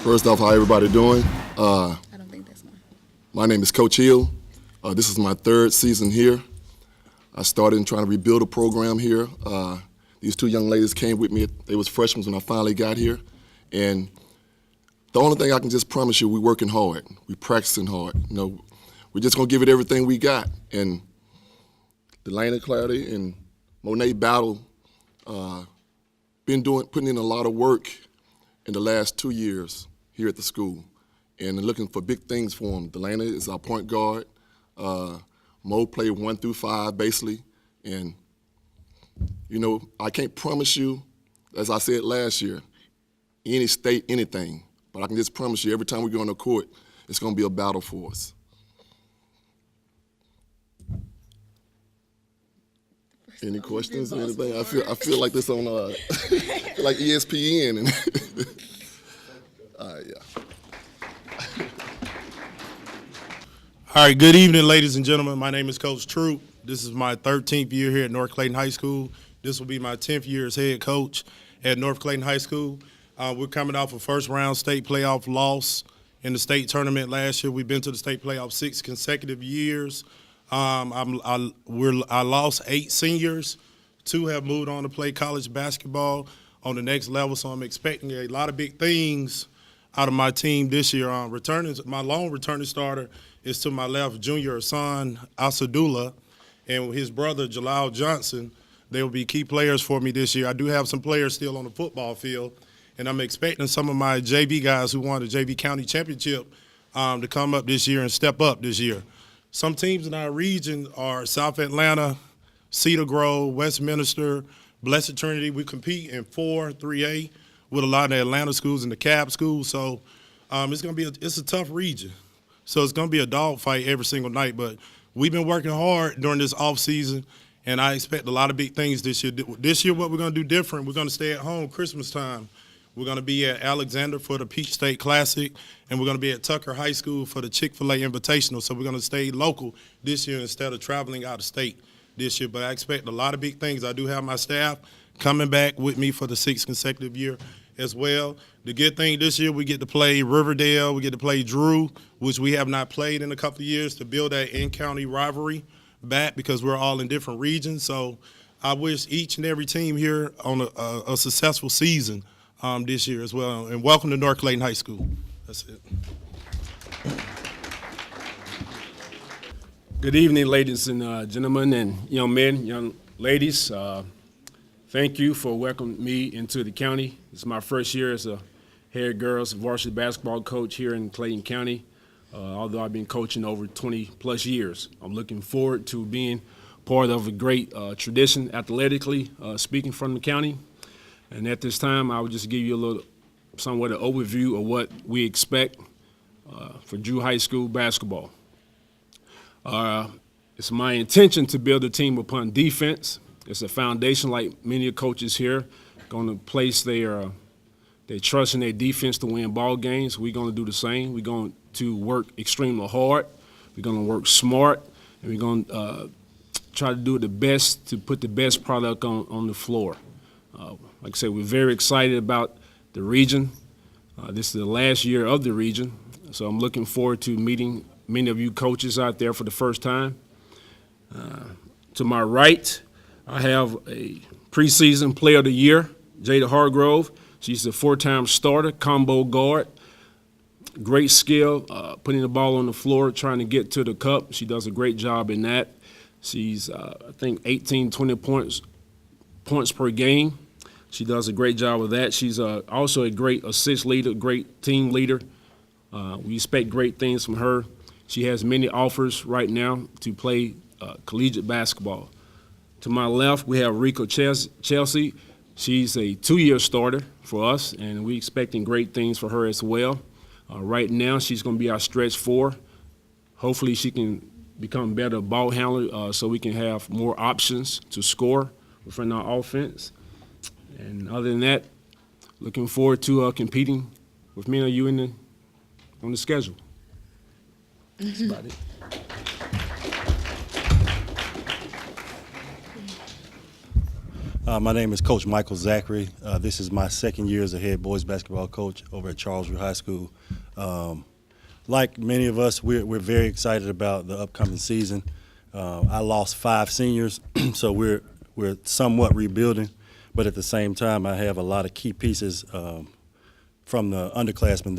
First off, how everybody doing? I don't think that's one. My name is Coach Hill. This is my third season here. I started in trying to rebuild a program here. These two young ladies came with me. They was freshmen when I finally got here. And the only thing I can just promise you, we're working hard. We're practicing hard. You know, we're just going to give it everything we got. And Delaney Clarity and Monet Battle putting in a lot of work in the last 2 years here at the school and looking for big things for them. Delaney is our point guard. Mo played 1 through 5 basically. And, you know, I can't promise you, as I said last year, any state, anything. But I can just promise you every time we go on the court, it's going to be a battle for us. Any questions or anything? I feel like this on like ESPN. And all right, yeah. All right, good evening, ladies and gentlemen. My name is Coach Troop. This is my 13th year here at North Clayton High School. This will be my 10th year as head coach at North Clayton High School. We're coming off a first-round state playoff loss in the state tournament last year. We've been to the state playoff 6 consecutive years. I lost 8 seniors. 2 have moved on to play college basketball on the next level, so I'm expecting a lot of big things out of my team this year. My lone returning starter is to my left, junior Hassan Asadullah, and his brother Jalal Johnson. They will be key players for me this year. I do have some players still on the football field, and I'm expecting some of my JV guys who won the JV County Championship to come up this year and step up this year. Some teams in our region are South Atlanta, Cedar Grove, Westminster, Blessed Trinity. We compete in 4, 3A with a lot of the Atlanta schools and the CAB schools. So it's a tough region. So it's going to be a dogfight every single night. But we've been working hard during this off season, and I expect a lot of big things this year. This year, what we're going to do different, we're going to stay at home Christmas time. We're going to be at Alexander for the Peach State Classic, and we're going to be at Tucker High School for the Chick-fil-A Invitational. So we're going to stay local this year instead of traveling out of state this year. But I expect a lot of big things. I do have my staff coming back with me for the 6th consecutive year as well. The good thing this year, we get to play Riverdale, we get to play Drew, which we have not played in a couple of years, to build that in-county rivalry back because we're all in different regions. So I wish each and every team here on a successful season this year as well. And welcome to North Clayton High School. That's it. Good evening, ladies and gentlemen, and young men, young ladies. Thank you for welcoming me into the county. It's my first year as a head girls varsity basketball coach here in Clayton County, although I've been coaching over 20-plus years. I'm looking forward to being part of a great tradition athletically speaking from the county. And at this time, I would just give you somewhat an overview of what we expect for Drew High School basketball. It's my intention to build a team upon defense. It's a foundation, like many coaches here, going to place their trust in their defense to win ball games. We're going to do the same. We're going to work extremely hard. We're going to work smart, and we're going to try to do the best to put the best product on the floor. Like I said, we're very excited about the region. This is the last year of the region, so I'm looking forward to meeting many of you coaches out there for the first time. To my right, I have a preseason player of the year, Jada Hargrove. She's a 4-time starter, combo guard. Great skill, putting the ball on the floor, trying to get to the cup. She does a great job in that. She's, I think, 18, 20 points per game. She does a great job with that. She's also a great assist leader, great team leader. We expect great things from her. She has many offers right now to play collegiate basketball. To my left, we have Rico Chelsea. She's a 2-year starter for us, and we're expecting great things for her as well. Right now, she's going to be our stretch 4. Hopefully, she can become better ball handler so we can have more options to score within our offense. And other than that, looking forward to competing with many of you on the schedule. That's about it. My name is Coach Michael Zachary. This is my second year as a head boys basketball coach over at Charlesville High School. Like many of us, we're very excited about the upcoming season. I lost 5 seniors, so we're somewhat rebuilding, but at the same time, I have a lot of key pieces from the underclassmen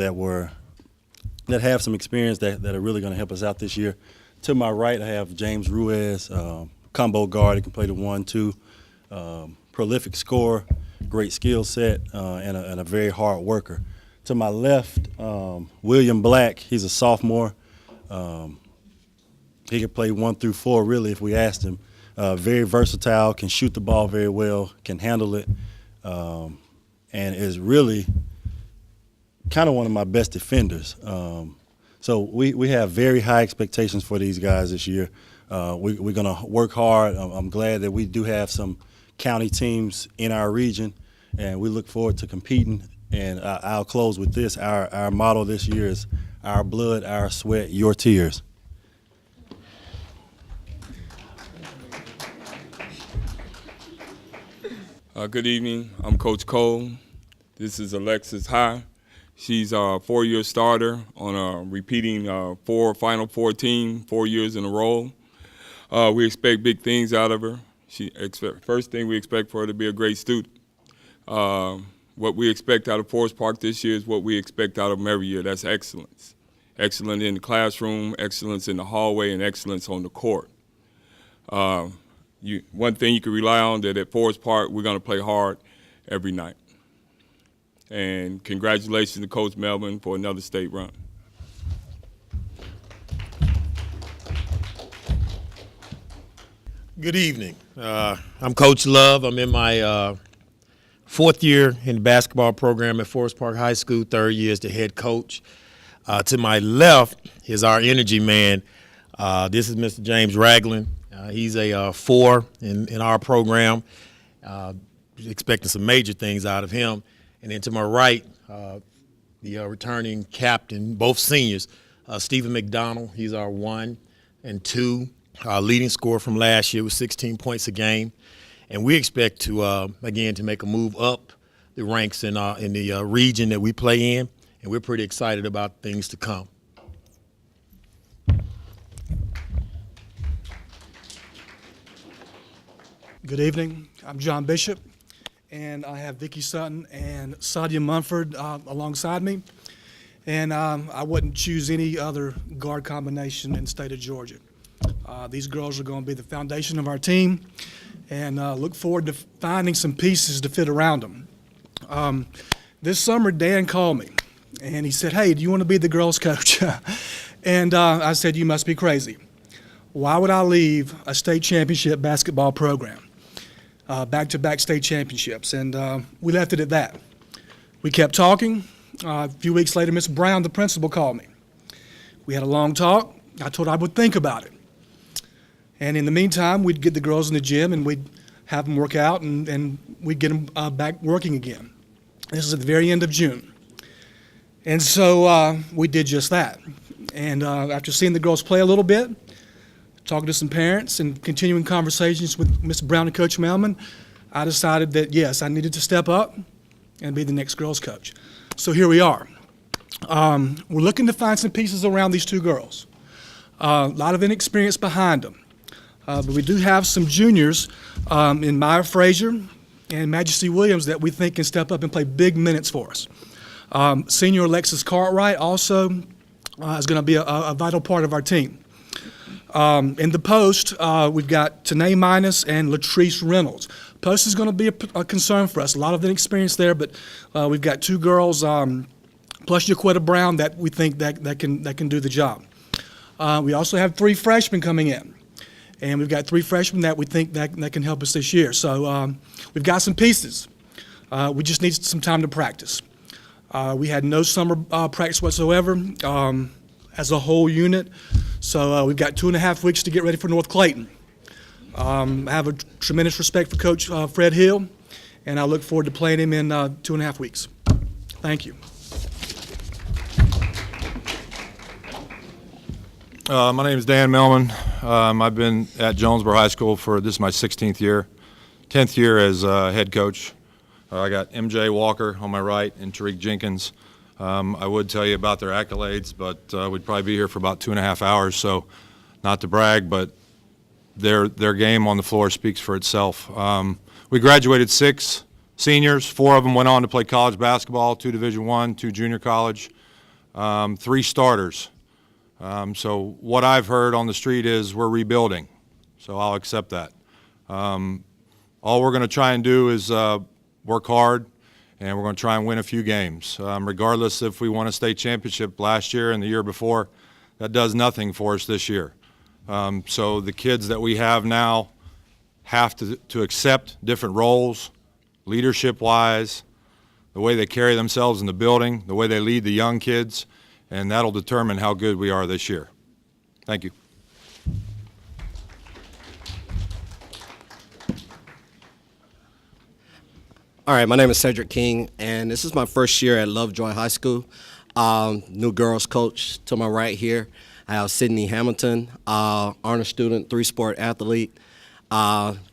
that have some experience that are really going to help us out this year. To my right, I have James Ruiz, combo guard. He can play the 1-2, prolific scorer, great skill set, and a very hard worker. To my left, William Black. He's a sophomore. He can play 1 through 4, really, if we asked him. Very versatile, can shoot the ball very well, can handle it, and is really kind of one of my best defenders. So we have very high expectations for these guys this year. We're going to work hard. I'm glad that we do have some county teams in our region, and we look forward to competing. And I'll close with this. Our motto this year is our blood, our sweat, your tears. Good evening. I'm Coach Cole. This is Alexis High. She's a 4-year starter on a repeating Final Four team 4 years in a row. We expect big things out of her. First thing we expect for her to be a great student. What we expect out of Forest Park this year is what we expect out of them every year. That's excellence. Excellence in the classroom, excellence in the hallway, and excellence on the court. One thing you can rely on that at Forest Park, we're going to play hard every night. And congratulations to Coach Melvin for another state run. Good evening. I'm Coach Love. I'm in my 4th year in the basketball program at Forest Park High School, 3rd year as the head coach. To my left is our energy man. This is Mr. James Ragland. He's a 4 in our program. Expecting some major things out of him. And then to my right, the returning captain, both seniors, Stephen McDonald. He's our 1 and 2. Leading scorer from last year with 16 points a game. And we expect to, again, to make a move up the ranks in the region that we play in. And we're pretty excited about things to come. Good evening. I'm John Bishop, and I have Vicki Sutton and Sadia Munford alongside me. And I wouldn't choose any other guard combination in the state of Georgia. These girls are going to be the foundation of our team, and look forward to finding some pieces to fit around them. This summer, Dan called me, and he said, "Hey, do you want to be the girls' coach?" And I said, "You must be crazy. Why would I leave a state championship basketball program? Back-to-back state championships," and we left it at that. We kept talking. A few weeks later, Ms. Brown, the principal, called me. We had a long talk. I told her I would think about it. And in the meantime, we'd get the girls in the gym and we'd have them work out and we'd get them back working again. This is at the very end of June. And so we did just that. And after seeing the girls play a little bit, talking to some parents and continuing conversations with Ms. Brown and Coach Melman, I decided that, yes, I needed to step up and be the next girls' coach. So here we are. We're looking to find some pieces around these 2 girls. A lot of inexperience behind them. But we do have some juniors in Maya Frazier and Majesty Williams that we think can step up and play big minutes for us. Senior Alexis Cartwright also is going to be a vital part of our team. In the post, we've got Tanae Minus and Latrice Reynolds. Post is going to be a concern for us. A lot of inexperience there, but we've got 2 girls plus Jaquetta Brown that we think that can do the job. We also have 3 freshmen coming in, and we've got 3 freshmen that we think that can help us this year. So we've got some pieces. We just need some time to practice. We had no summer practice whatsoever as a whole unit, so we've got 2.5 weeks to get ready for North Clayton. I have a tremendous respect for Coach Fred Hill, and I look forward to playing him in 2.5 weeks. Thank you. My name is Dan Melman. I've been at Jonesboro High School this is my 16th year. 10th year as head coach. I got MJ Walker on my right and Tariq Jenkins. I would tell you about their accolades, but we'd probably be here for about 2.5 hours, so not to brag, but their game on the floor speaks for itself. We graduated 6 seniors. 4 of them went on to play college basketball, 2 Division I, 2 junior college, 3 starters. So what I've heard on the street is we're rebuilding, so I'll accept that. All we're going to try and do is work hard, and we're going to try and win a few games. Regardless if we won a state championship last year and the year before, that does nothing for us this year. So the kids that we have now have to accept different roles, leadership-wise, the way they carry themselves in the building, the way they lead the young kids, and that'll determine how good we are this year. Thank you. All right, my name is Cedric King, and this is my first year at Lovejoy High School. New girls coach to my right here. I have Sydney Hamilton, honor student, 3-sport athlete,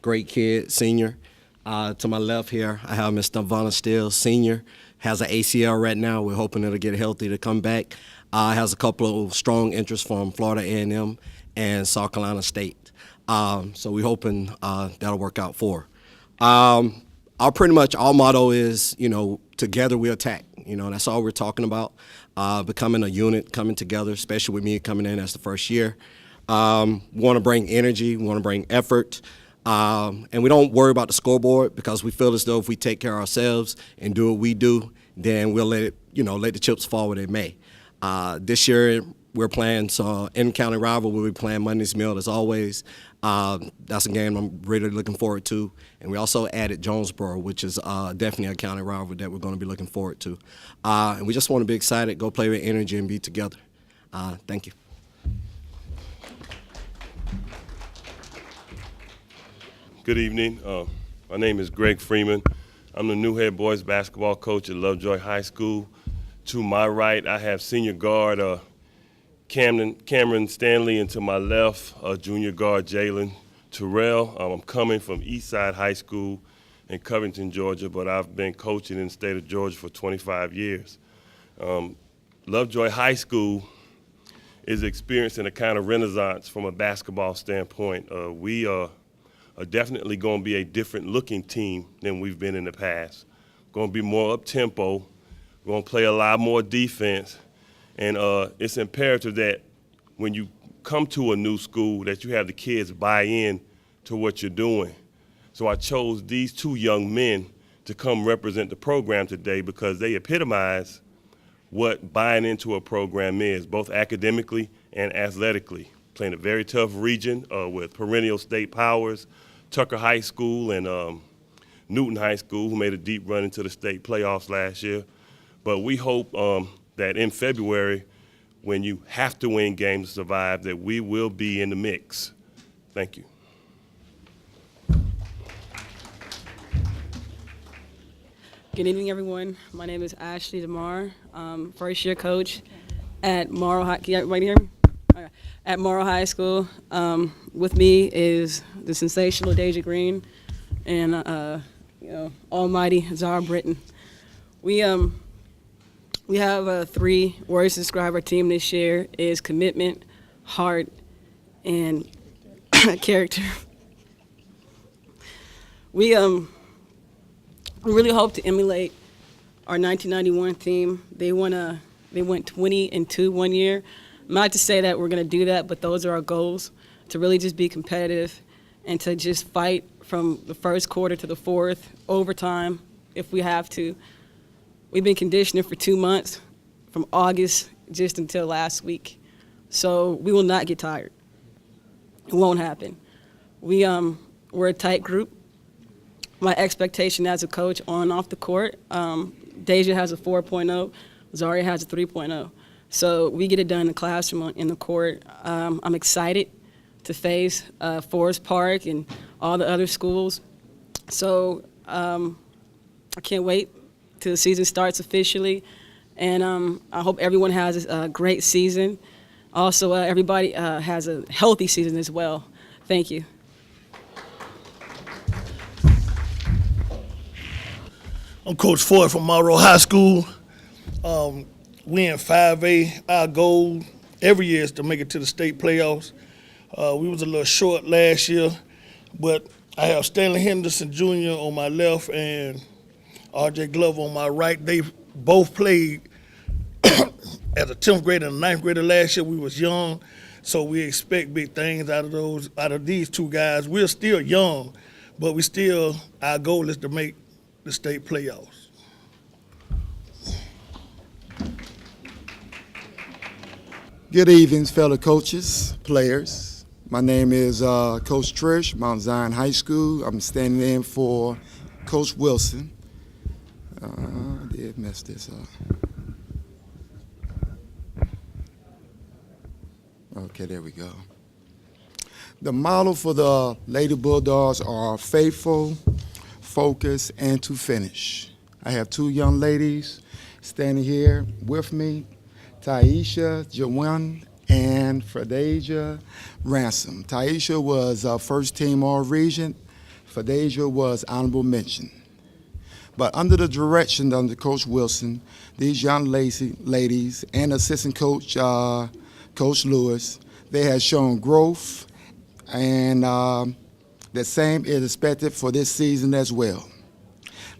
great kid, senior. To my left here, I have Miss Devonna Steele, senior, has an ACL right now. We're hoping it'll get healthy to come back. Has a couple of strong interests from Florida A&M and South Carolina State. So we're hoping that'll work out for her. Our motto is, together we attack. That's all we're talking about, becoming a unit, coming together, especially with me coming in as the first year. We want to bring energy, we want to bring effort, and we don't worry about the scoreboard because we feel as though if we take care of ourselves and do what we do, then we'll let the chips fall where they may. This year, we're playing in-county rival. We'll be playing Monday's Mill as always. That's a game I'm really looking forward to. And we also added Jonesboro, which is definitely a county rival that we're going to be looking forward to. And we just want to be excited, go play with energy, and be together. Thank you. Good evening. My name is Greg Freeman. I'm the new head boys basketball coach at Lovejoy High School. To my right, I have senior guard Cameron Stanley, and to my left, junior guard Jalen Terrell. I'm coming from Eastside High School in Covington, Georgia, but I've been coaching in the state of Georgia for 25 years. Lovejoy High School is experiencing a kind of renaissance from a basketball standpoint. We are definitely going to be a different looking team than we've been in the past. Going to be more up-tempo. We're going to play a lot more defense. And it's imperative that when you come to a new school that you have the kids buy in to what you're doing. So I chose these 2 young men to come represent the program today because they epitomize what buying into a program is, both academically and athletically. Playing a very tough region with perennial state powers, Tucker High School and Newton High School, who made a deep run into the state playoffs last year. But we hope that in February, when you have to win games to survive, that we will be in the mix. Thank you. Good evening, everyone. My name is Ashley DeMar, first year coach at Morrow High. Can everybody hear me? Okay. At Morrow High School. With me is the sensational Deja Green and almighty Zara Britton. We have 3 words to describe our team this year: is commitment, heart, and character. We really hope to emulate our 1991 team. They went 20-2 one year. Not to say that we're going to do that, but those are our goals, to really just be competitive and to just fight from the first quarter to the fourth, overtime if we have to. We've been conditioning for 2 months, from August just until last week. So we will not get tired. It won't happen. We're a tight group. My expectation as a coach on and off the court, Deja has a 4.0, Zaria has a 3.0. So we get it done in the classroom, in the court. I'm excited to face Forest Park and all the other schools. So I can't wait till the season starts officially. And I hope everyone has a great season. Also, everybody has a healthy season as well. Thank you. I'm Coach Ford from Monroe High School. We in 5A. Our goal every year is to make it to the state playoffs. We was a little short last year, but I have Stanley Henderson Jr. on my left and R.J. Glover on my right. They both played as a 10th grader and a 9th grader last year. We was young, so we expect big things out of these two guys. We're still young, but our goal is to make the state playoffs. Good evening, fellow coaches, players. My name is Coach Trish, Mount Zion High School. I'm standing in for Coach Wilson. I did mess this up. Okay, there we go. The model for the Lady Bulldogs are faithful, focus, and to finish. I have two young ladies standing here with me, Taisha Jawan and Fredasia Ransom. Taisha was first team All-Region. Fredasia was honorable mention. But under the direction of Coach Wilson, these young ladies and assistant coach, Coach Lewis, they have shown growth, and the same is expected for this season as well.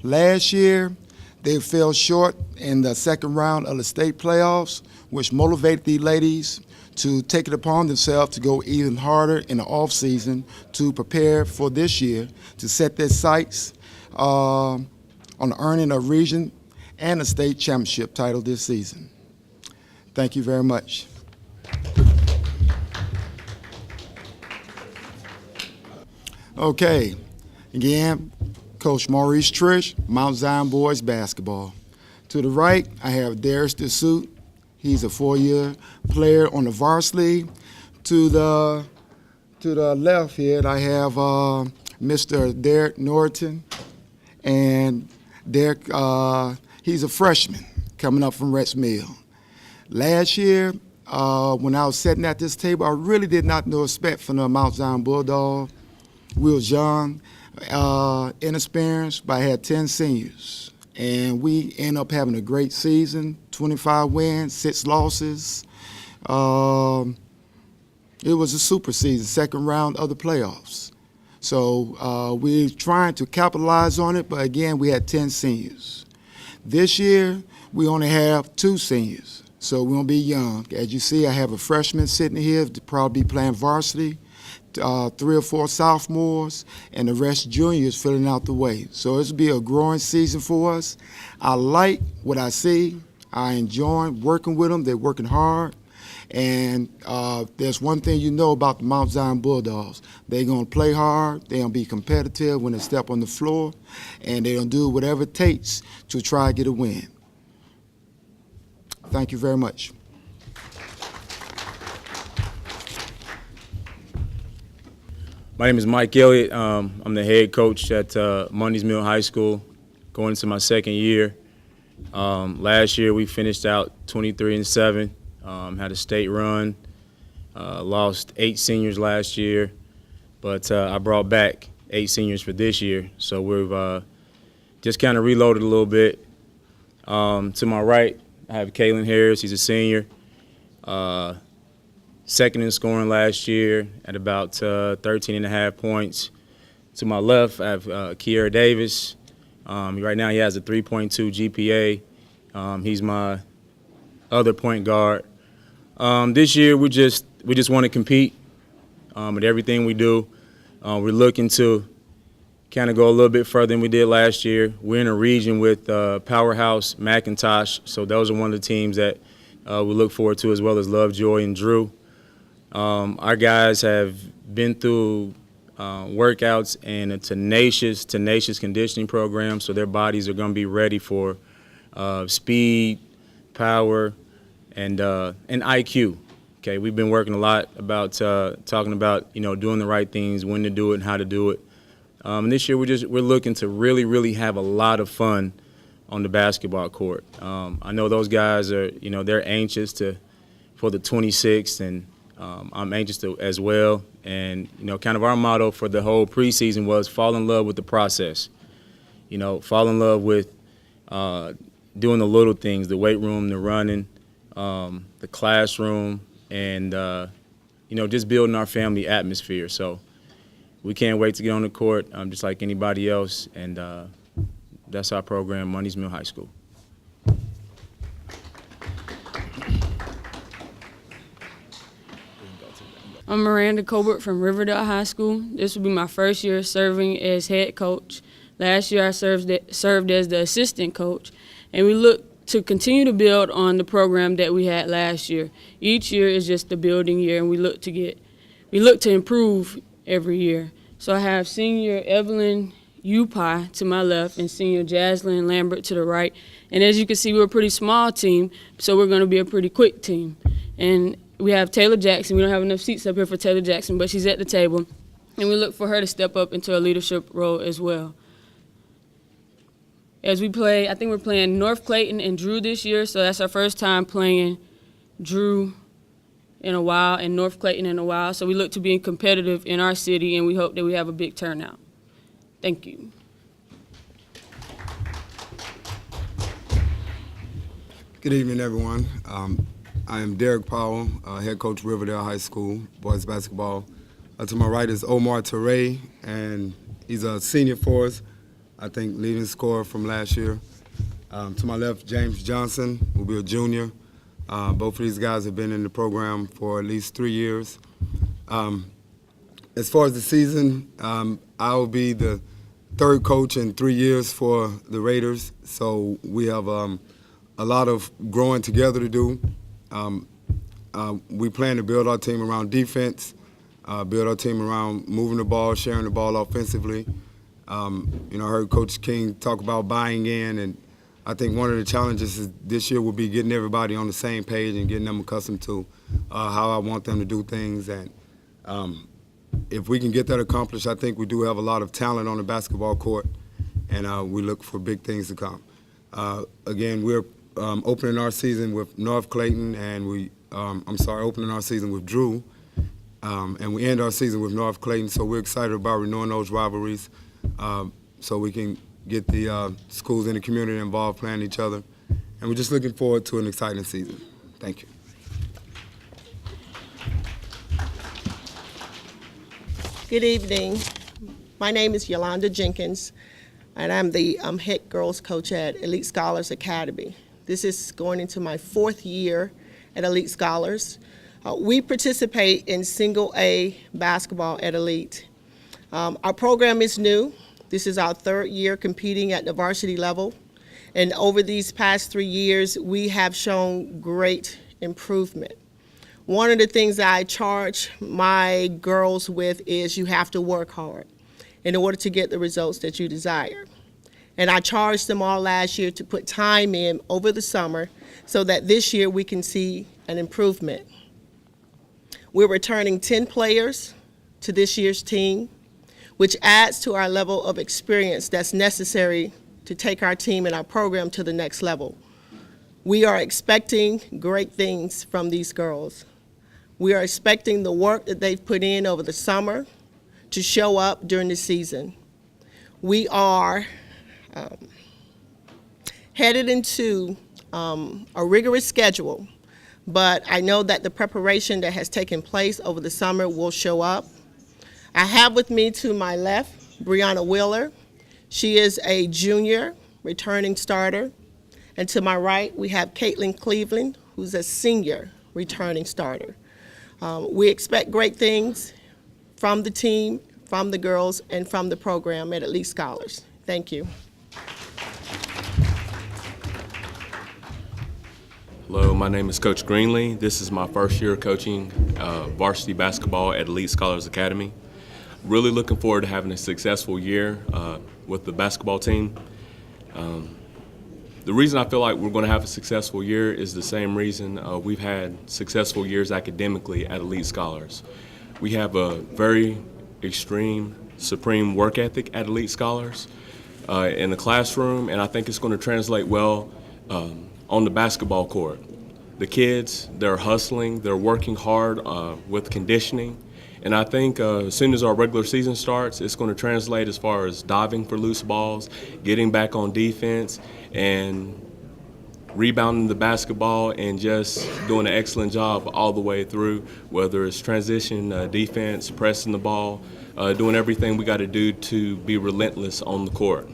Last year, they fell short in the second round of the state playoffs, which motivated the ladies to take it upon themselves to go even harder in the offseason to prepare for this year, to set their sights on earning a region and a state championship title this season. Thank you very much. Okay, again, Coach Maurice Trish, Mount Zion Boys Basketball. To the right, I have Darius DeSuit. He's a 4-year player on the varsity. To the left here, I have Mr. Derek Norton. And Derek, he's a freshman coming up from Rex Mill. Last year, when I was sitting at this table, I really did not know respect for the Mount Zion Bulldogs. We was young, inexperienced, but I had 10 seniors. And we ended up having a great season, 25 wins, 6 losses. It was a super season, second round of the playoffs. So we're trying to capitalize on it, but again, we had 10 seniors. This year, we only have 2 seniors, so we're gonna be young. As you see, I have a freshman sitting here to probably be playing varsity, 3 or 4 sophomores, and the rest juniors filling out the way. So this will be a growing season for us. I like what I see. I enjoy working with them. They're working hard. And there's one thing you know about the Mount Zion Bulldogs. They're going to play hard. They're going to be competitive when they step on the floor. And they're going to do whatever it takes to try to get a win. Thank you very much. My name is Mike Elliott. I'm the head coach at Mundy's Mill High School, going into my second year. Last year we finished out 23-7, had a state run, lost 8 seniors last year, but I brought back 8 seniors for this year. So we've just kind of reloaded a little bit. To my right, I have Clayton Harris. He's a senior. Second in scoring last year at about 13.5 points. To my left, I have Kiera Davis. Right now he has a 3.2 GPA. He's my other point guard. This year we just want to compete at everything we do. We're looking to kind of go a little bit further than we did last year. We're in a region with Powerhouse, McIntosh, so those are one of the teams that we look forward to, as well as Lovejoy and Drew. Our guys have been through workouts and a tenacious conditioning program, so their bodies are going to be ready for speed, power, and IQ. Okay, we've been working a lot about talking about doing the right things, when to do it, and how to do it. And this year we're looking to really have a lot of fun on the basketball court. I know those guys are they're anxious for the 26th, and I'm anxious to as well. And kind of our motto for the whole preseason was fall in love with the process. Fall in love with doing the little things, the weight room, the running, the classroom, and just building our family atmosphere. So we can't wait to get on the court, just like anybody else, and that's our program, Money's Mill High School. I'm Miranda Colbert from Riverdale High School. This will be my first year serving as head coach. Last year I served as the assistant coach, and we look to continue to build on the program that we had last year. Each year is just the building year, and we look to improve every year. So I have senior Evelyn Upai to my left and senior Jaslyn Lambert to the right. And as you can see, we're a pretty small team, so we're going to be a pretty quick team. And we have Taylor Jackson. We don't have enough seats up here for Taylor Jackson, but she's at the table. And we look for her to step up into a leadership role as well. As we play, I think we're playing North Clayton and Drew this year, so that's our first time playing Drew in a while and North Clayton in a while. So we look to being competitive in our city, and we hope that we have a big turnout. Thank you. Good evening, everyone. I am Derek Powell, head coach Riverdale High School, boys basketball. To my right is Omar Teray, and he's a senior for us, I think leading scorer from last year. To my left, James Johnson will be a junior. Both of these guys have been in the program for at least 3 years. As far as the season, I will be the third coach in 3 years for the Raiders, so we have a lot of growing together to do. We plan to build our team around defense, build our team around moving the ball, sharing the ball offensively. I heard Coach King talk about buying in, and I think one of the challenges this year will be getting everybody on the same page and getting them accustomed to how I want them to do things. And if we can get that accomplished, I think we do have a lot of talent on the basketball court, and we look for big things to come. Again, we're opening our season with North Clayton, and opening our season with Drew, and we end our season with North Clayton. So we're excited about renewing those rivalries, so we can get the schools in the community involved playing each other, and we're just looking forward to an exciting season. Thank you. Good evening. My name is Yolanda Jenkins, and I'm the head girls coach at Elite Scholars Academy. This is going into my 4th year at Elite Scholars. We participate in single A basketball at Elite. Our program is new. This is our 3rd year competing at the varsity level. And over these past 3 years, we have shown great improvement. One of the things that I charge my girls with is you have to work hard in order to get the results that you desire. And I charged them all last year to put time in over the summer so that this year we can see an improvement. We're returning 10 players to this year's team, which adds to our level of experience that's necessary to take our team and our program to the next level. We are expecting great things from these girls. We are expecting the work that they've put in over the summer to show up during the season. We are headed into a rigorous schedule, but I know that the preparation that has taken place over the summer will show up. I have with me to my left, Brianna Wheeler. She is a junior returning starter. And to my right, we have Caitlin Cleveland, who's a senior returning starter. We expect great things from the team, from the girls, and from the program at Elite Scholars. Thank you. Hello, my name is Coach Greenlee. This is my first year coaching varsity basketball at Elite Scholars Academy. Really looking forward to having a successful year with the basketball team. The reason I feel like we're going to have a successful year is the same reason we've had successful years academically at Elite Scholars. We have a very extreme, supreme work ethic at Elite Scholars in the classroom, and I think it's going to translate well on the basketball court. The kids, they're hustling, they're working hard with conditioning, And I think as soon as our regular season starts, it's going to translate as far as diving for loose balls, getting back on defense, and rebounding the basketball and just doing an excellent job all the way through, whether it's transition, defense, pressing the ball, doing everything we got to do to be relentless on the court.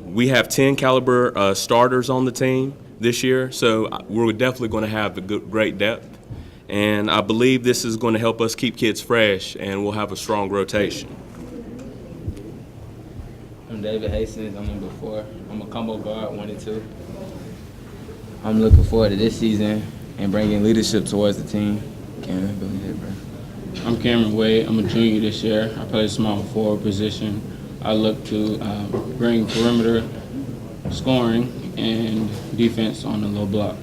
We have 10 caliber starters on the team this year, so we're definitely going to have a great depth. And I believe this is going to help us keep kids fresh, and we'll have a strong rotation. I'm David Hastings. I'm number 4. I'm a combo guard, 1 and 2. I'm looking forward to this season and bringing leadership towards the team. Cameron, go ahead, bro. I'm Cameron Wade. I'm a junior this year. I play small forward position. I look to bring perimeter scoring and defense on the low block.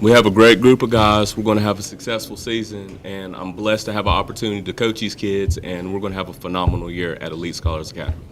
We have a great group of guys. We're going to have a successful season, and I'm blessed to have an opportunity to coach these kids, and we're going to have a phenomenal year at Elite Scholars Academy.